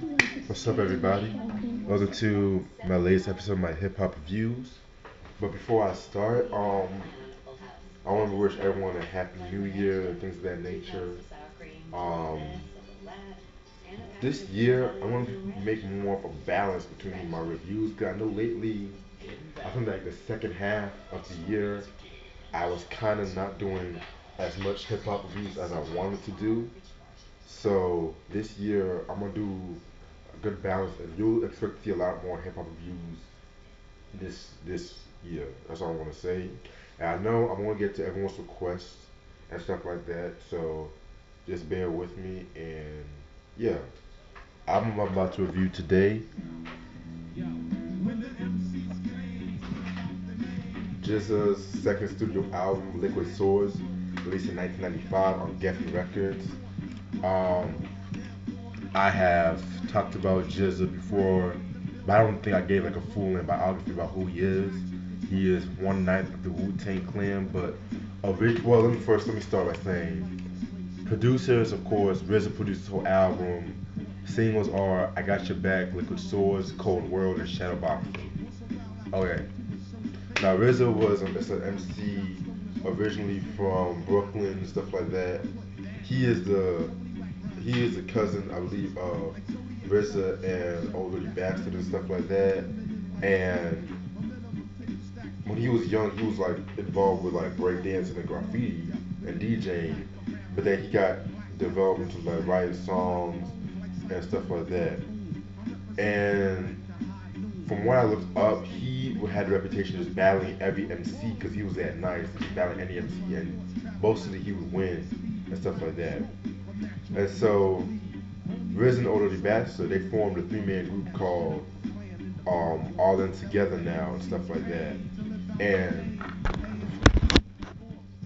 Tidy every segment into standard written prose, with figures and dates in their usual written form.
What's up, everybody? Welcome to my latest episode of my hip hop reviews. But before I start, I want to wish everyone a happy New Year and things of that nature. Um, this year, I want to make more of a balance between my reviews because I know lately, I think like the second half of the year, I was kind of not doing as much hip hop reviews as I wanted to do. So this year, I'm gonna do a good balance, and you'll expect to see a lot more hip hop reviews this year. That's all I'm gonna say. And I know I'm gonna get to everyone's requests and stuff like that. So just bear with me. And yeah, album I'm about to review today, GZA's second studio album, Liquid Swords, released in 1995 on Geffen Records. Um, I have talked about GZA before, but I don't think I gave like a full biography about who he is. He is one ninth of the Wu Tang Clan, but well, let me start by saying producers, of course, RZA produced this whole album. Singles are "I Got Your Back," "Liquid Swords," "Cold World," and "Shadowboxing." Okay, now RZA was it's an MC originally from Brooklyn and stuff like that. He is the he is a cousin, I believe, of RZA and Old Dirty Bastard and stuff like that. And when he was young, he was like involved with like breakdancing and graffiti and DJing. But then he got developed into like writing songs and stuff like that. And from what I looked up, he had a reputation of just battling every MC because he was that nice, just battling any MC, and mostly he would win and stuff like that. And so Riz and Old Dirty Bastard, they formed a three-man group called All In Together Now and stuff like that. And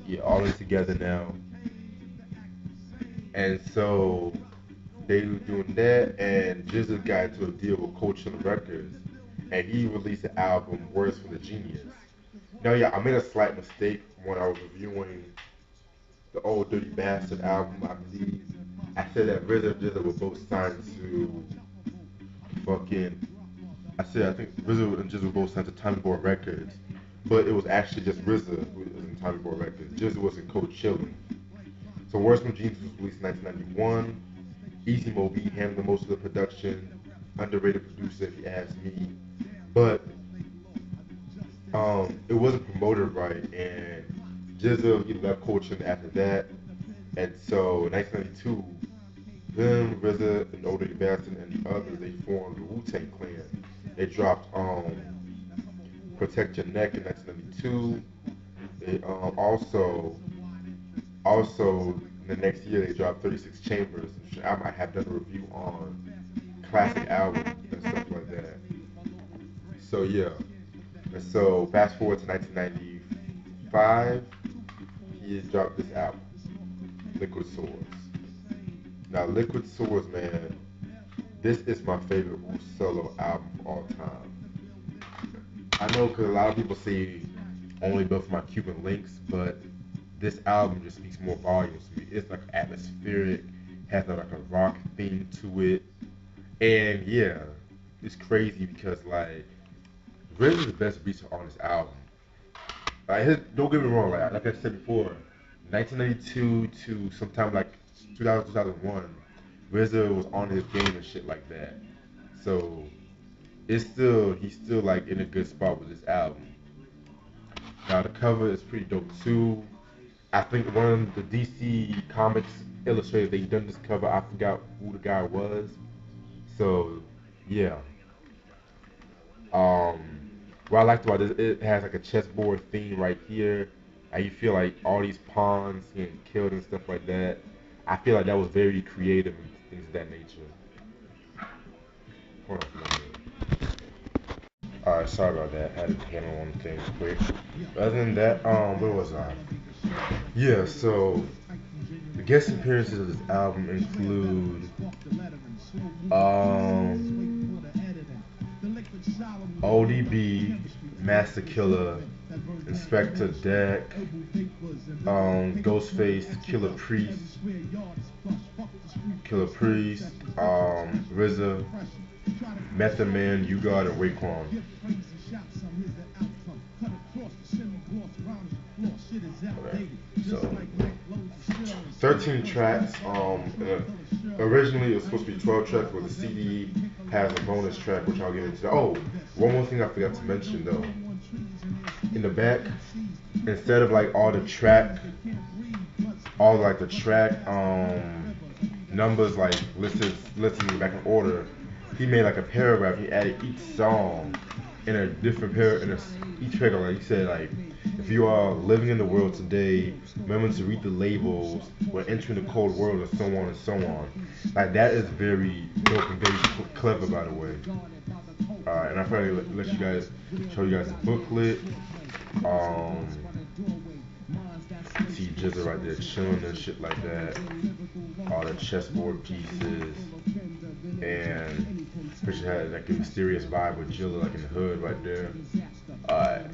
yeah, All In Together Now. And so they were doing that, and GZA got into a deal with Coachella Records, and he released the album Words for the Genius. Now, yeah, I made a slight mistake when I was reviewing the Old Dirty Bastard album, I believe. I said that RZA and GZA were both signed to fucking I think RZA and GZA were both signed to Tommy Boy Records, but it was actually just RZA who was in Tommy Boy Records. GZA was in Coachella. So Words from Genius was released in 1991. Easy Mo B handled most of the production. Underrated producer, if you ask me. But it wasn't promoted right, and GZA he left Coachella after that. And so in 1992, them, RZA, and Old Dirty Bastard, and the others, they formed the Wu Tang Clan. They dropped Protect Your Neck in 1992. They also the next year they dropped 36 Chambers, which I might have done a review on classic album and stuff like that. So yeah, and so fast forward to 1995, he dropped this album, Liquid Swords. Now Liquid Swords, man, this is my favorite Wu solo album of all time. I know because a lot of people say only built for my Cuban links, but this album just speaks more volumes to me. It's like atmospheric, has like a rock theme to it, and yeah, it's crazy because like Riz is the best beats on this album. Don't get me wrong, like I said before, 1992 to sometime like 2000 2001, RZA was on his game and shit like that. So he's still like in a good spot with this album. Now the cover is pretty dope too. I think one of the DC Comics illustrators they done this cover. I forgot who the guy was. So yeah. Um, what I liked about this, it has like a chessboard theme right here. And you feel like all these pawns getting killed and stuff like that. I feel like that was very creative and things of that nature. Hold on for a minute. Alright, sorry about that. I had to handle one thing quick. Other than that, where was I? Yeah, so the guest appearances of this album include um ODB, Master Killer, Inspector Deck, Ghostface, Killer Priest, RZA, Method Man, You God, and Raekwon. Okay. So 13 tracks. Originally it was supposed to be 12 tracks, but the CD has a bonus track, which I'll get into. Oh, one more thing I forgot to mention though. In the back, instead of like all like the track numbers like listed back in order, he made like a paragraph. He added each song in a different each paragraph. Like he said, like if you are living in the world today, remember to read the labels. We're entering the cold world, and so on and so on. Like that is very dope and very clever, by the way. And I probably let you guys show you guys the booklet. Um, see GZA right there chilling and shit like that. All the chessboard pieces, and picture had like a mysterious vibe with Jilla like in the hood right there. Alright.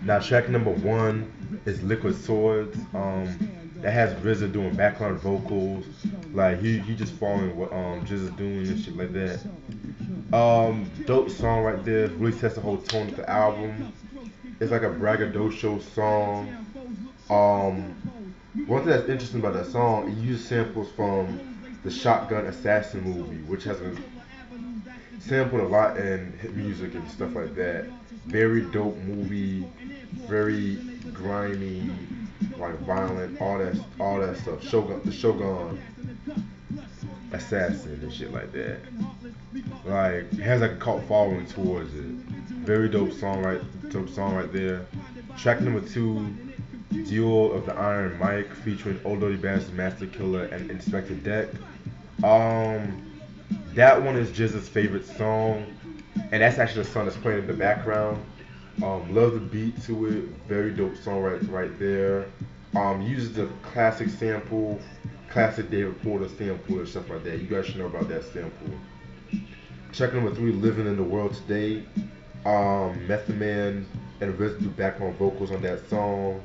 Now track number one is Liquid Swords. That has RZA doing background vocals. Like he just following what GZA's doing and shit like that. Dope song right there. Really sets the whole tone of the album. It's like a braggadocio song. Um, One thing that's interesting about that song, it uses samples from the Shotgun Assassin movie, which has a sampled a lot in hit music and stuff like that. Very dope movie, very grimy, like violent, all that stuff. The Shogun Assassin and shit like that. Like it has like a cult following towards it. Very dope song right there. Track number two, Duel of the Iron Mike, featuring Old Dirty Bastard, Master Killer, and Inspector Deck. Um, that one is GZA's favorite song, and that's actually the song that's playing in the background. Love the beat to it, very dope song right there. Uses the classic sample, classic David Porter sample and stuff like that. You guys should know about that sample. Check number three, Living in the World Today. Method Man and RZA do background vocals on that song.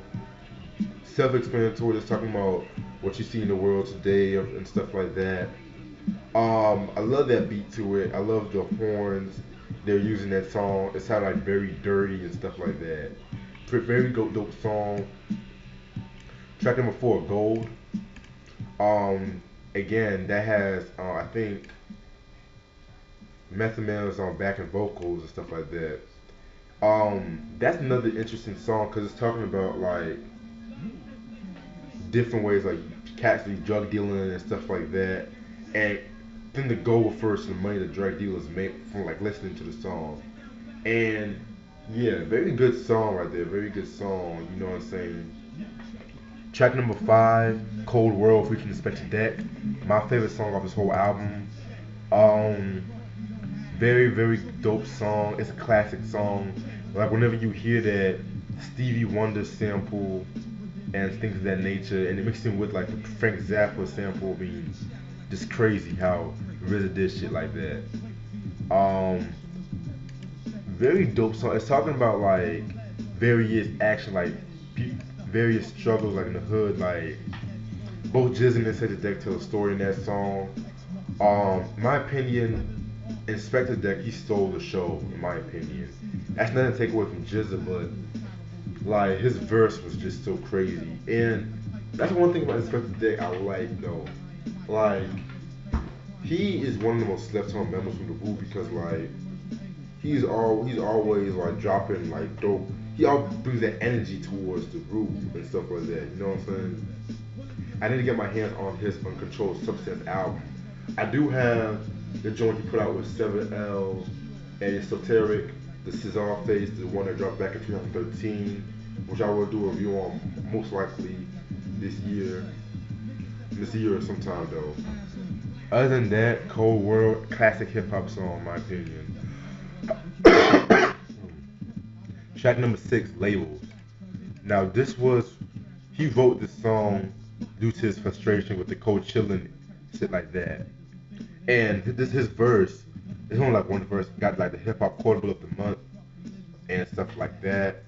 Self-explanatory, just talking about what you see in the world today and stuff like that. I love that beat to it. I love the horns they're using that song. It sounds like very dirty and stuff like that. Very dope song. Track number four, Gold. Again, that has I think Method Man was on backing vocals and stuff like that. That's another interesting song because it's talking about like different ways like cats be drug dealing and stuff like that, and then the goal refers to the money the drug dealers make from like listening to the song. And yeah, very good song right there, very good song. You know what I'm saying? Track number five, Cold World featuring Inspector Deck. My favorite song off this whole album. Um, very dope song. It's a classic song. Like whenever you hear that Stevie Wonder sample and things of that nature, and it mixed in with like the Frank Zappa sample. I mean, just crazy how RZA did shit like that. Um, Very dope song. It's talking about like various action, like various struggles, like in the hood. Like both Jizz and Inspector Deck tell a story in that song. My opinion, Inspector Deck he stole the show. In my opinion, that's nothing to take away from Jizza, but like his verse was just so crazy, and that's one thing about Inspector Deck I like though. Like he is one of the most slept-on members from the group because like he's always like dropping like dope. He always brings that energy towards the group and stuff like that. You know what I'm saying? I need to get my hands on his Uncontrolled Substance album. I do have the joint he put out with 7L and Esoteric, the Cesar Face, the one that dropped back in 2013, which I will do a review on most likely this year. This year or sometime though. Other than that, Cold World, classic hip hop song in my opinion. Track number six, Labels. Now he wrote this song due to his frustration with the cold chilling, shit like that. And his verse, it's only like one verse, got like the hip hop quotable of the month and stuff like that.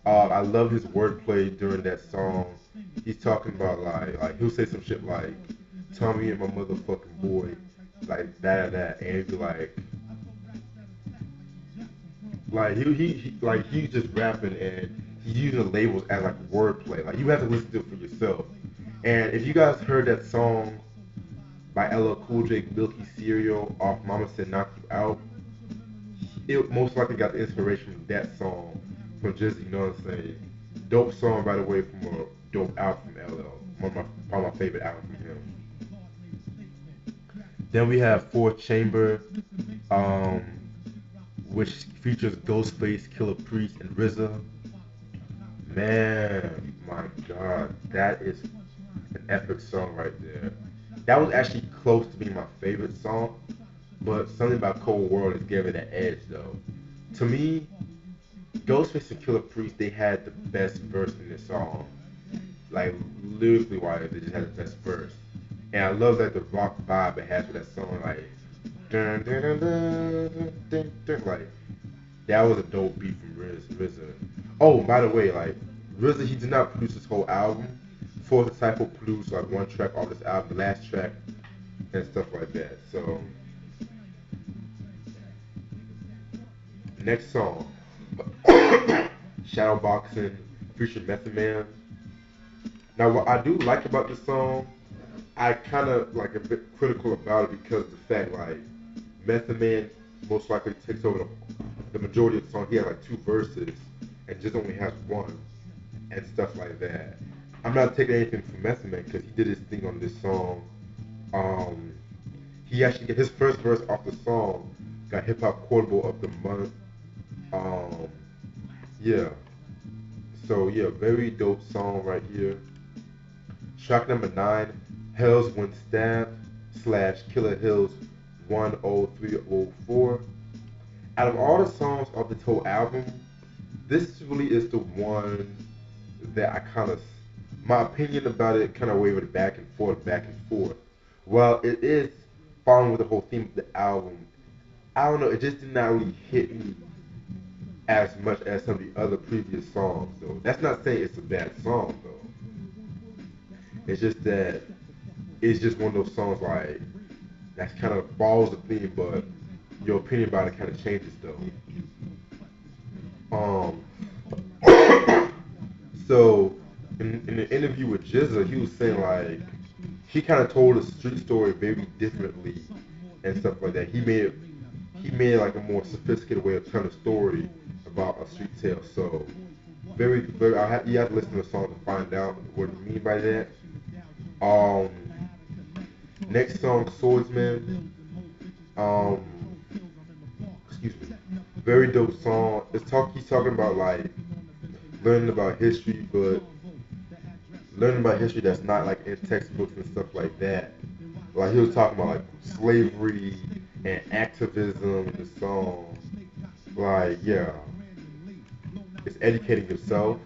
I love his wordplay during that song. He's talking about like he'll say some shit like, Tommy and my motherfucking boy, like that, and he'd be like he's just rapping and he's using the labels as like wordplay. Like you have to listen to it for yourself. And if you guys heard that song by LL Cool J, Milky Cereal off Mama Said Knock You Out, it most likely got the inspiration from that song from GZA. You know what I'm saying? Dope song, by the way, from a dope album from LL. Probably my favorite album from him. Then we have Fourth Chamber, um, which features Ghostface, Killer Priest, and RZA. Man, my God, that is an epic song right there. That was actually close to being my favorite song, but something about Cold World is giving that edge though. To me, Ghostface and Killer Priest, they had the best verse in this song. Like lyrically wise, they just had the best verse. And I love that the rock vibe it has with that song, like dun, dun, dun, dun, dun, dun, like that was a dope beat from RZA. Oh, by the way, like RZA, he did not produce this whole album. Force Disciple produced like one track off this album, the last track, and stuff like that. So next song, Shadowboxing featuring Method Man. Now, what I do like about this song, I kind of like a bit critical about it because of the fact like Method Man most likely takes over the majority of the song. He has like two verses and just only has one and stuff like that. I'm not taking anything from Method Man because he did his thing on this song. Um, he actually his first verse off the song got Hip Hop Quotable of the Month. Um, yeah. So yeah, very dope song right here. Track number 9, Hells When Stabbed slash Killer Hills 10304. Out of all the songs of the whole album, this really is the one that I kind of, my opinion about it kind of wavered back and forth, back and forth. Well, it is following with the whole theme of the album. I don't know, it just did not really hit me as much as some of the other previous songs, though. That's not saying it's a bad song, though. It's just that it's just one of those songs like that kind of follows the theme, but your opinion about it kind of changes, though. Um, so in the interview with GZA, he was saying like he kind of told the street story very differently and stuff like that. He made like a more sophisticated way of telling a story about a street tale. So very you have to listen to the song to find out what he mean by that. Um, next song, Swordsman. Um, excuse me. Very dope song. He's talking about like learning about history, but learning about history that's not like in textbooks and stuff like that. Like he was talking about like slavery and activism in the song. Like yeah, it's educating yourself.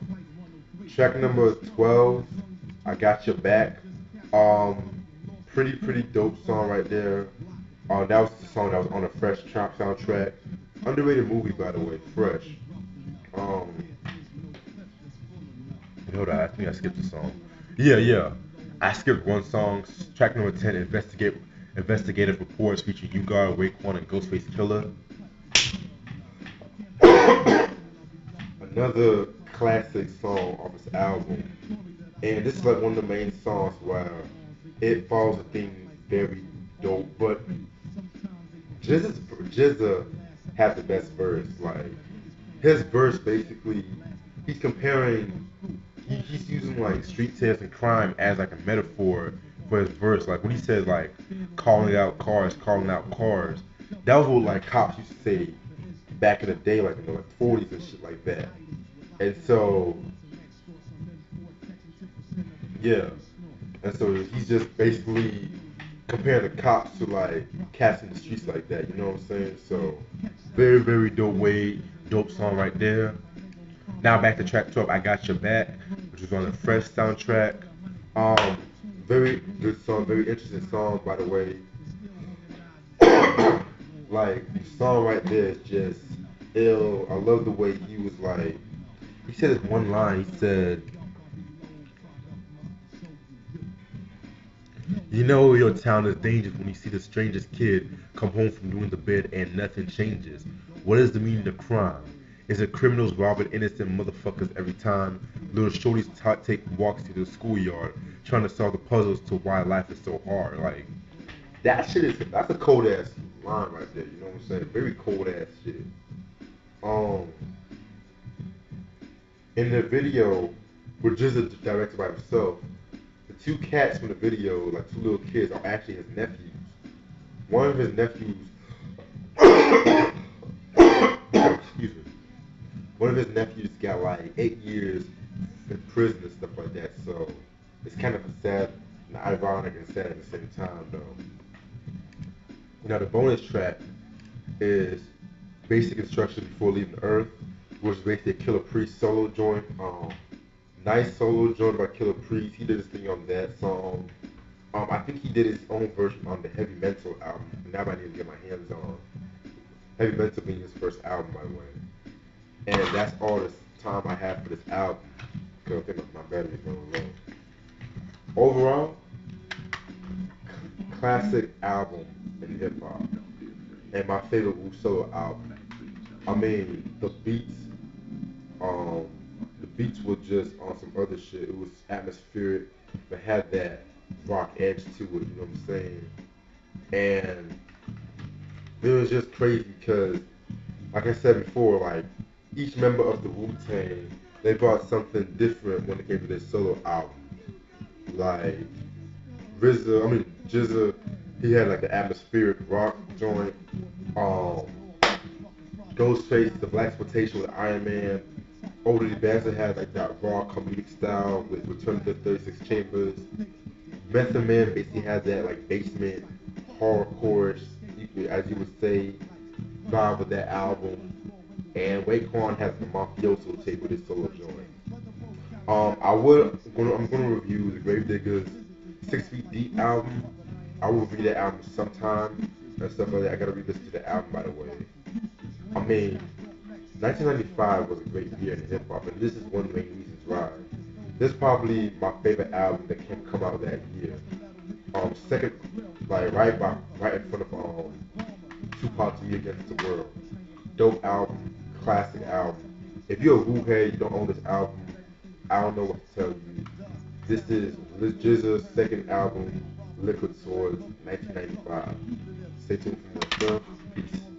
Track number 12, I Got Your Back. Pretty dope song right there. That was the song that was on the Fresh Chop soundtrack. Underrated movie, by the way, Fresh. Um, hold on, I think I skipped a song. Yeah. I skipped one song. Track number 10, Investigative Reports featuring Ugar, Raekwon, and Ghostface Killer. Another classic song off this album. And this is like one of the main songs where it follows the theme very dope. But GZA had the best verse. Like his verse basically, he's comparing, he's using like street tales and crime as like a metaphor for his verse. Like when he says like calling out cars, that was what like cops used to say back in the day, like in the like 40s and shit like that. And so yeah, and so he's just basically comparing the cops to like cats in the streets like that. You know what I'm saying? So very dope song right there. Now back to track 12, I Got Your Back, which was on the Fresh soundtrack. Um, very good song, very interesting song, by the way. Like, the song right there is just ill. I love the way he was like, he said this one line, You know your town is dangerous when you see the strangest kid come home from doing the bid and nothing changes. What is the meaning of crime? Is it criminals robbing innocent motherfuckers every time? Little shorties take walks to the schoolyard trying to solve the puzzles to why life is so hard. Like that shit is that's a cold ass line right there. You know what I'm saying? Very cold ass shit. Um, in the video, which is directed by himself, the two cats from the video, like two little kids, are actually his nephews. One of his nephews, excuse me, one of his nephews got like 8 years in prison and stuff like that. So it's kind of sad, ironic and sad at the same time, though. Now the bonus track is Basic Instruction Before Leaving Earth, which is basically a Killer Priest solo joint. Nice solo joint by Killer Priest. He did his thing on that song. I think he did his own version on the Heavy Mental album, and that I need to get my hands on. Heavy Mental being his first album, by the way. And that's all the time I have for this album, because I think my battery is running low. Overall, classic album in hip hop, and my favorite Wu solo album. I mean, um, the beats were just on some other shit. It was atmospheric, but had that rock edge to it. You know what I'm saying? And it was just crazy because, like I said before, like each member of the Wu Tang, they brought something different when it came to their solo album. Like GZA, he had like the atmospheric rock joint. Um, Ghostface, the Black Exploitation with Iron Man. Overly Bastard had like that raw comedic style with Return to the 36 Chambers. Method Man basically had that like basement horrorcore, as you would say, vibe with that album. And Raekwon has the Mafioso tape with his solo joint. I'm gonna review the Gravediggers 6 Feet Deep album. I will review that album sometime and stuff like that. I gotta re-listen to the album, by the way. I mean, 1995 was a great year in hip hop, and this is one of the main reasons why. This is probably my favorite album that can come out that year. Second, like right in front of Tupac, To Me Against the World. Dope album, classic album. If you're a Wu head, you don't own this album, I don't know what to tell you. This is GZA's second album, Liquid Swords, 1995. Stay tuned for more stuff. Peace.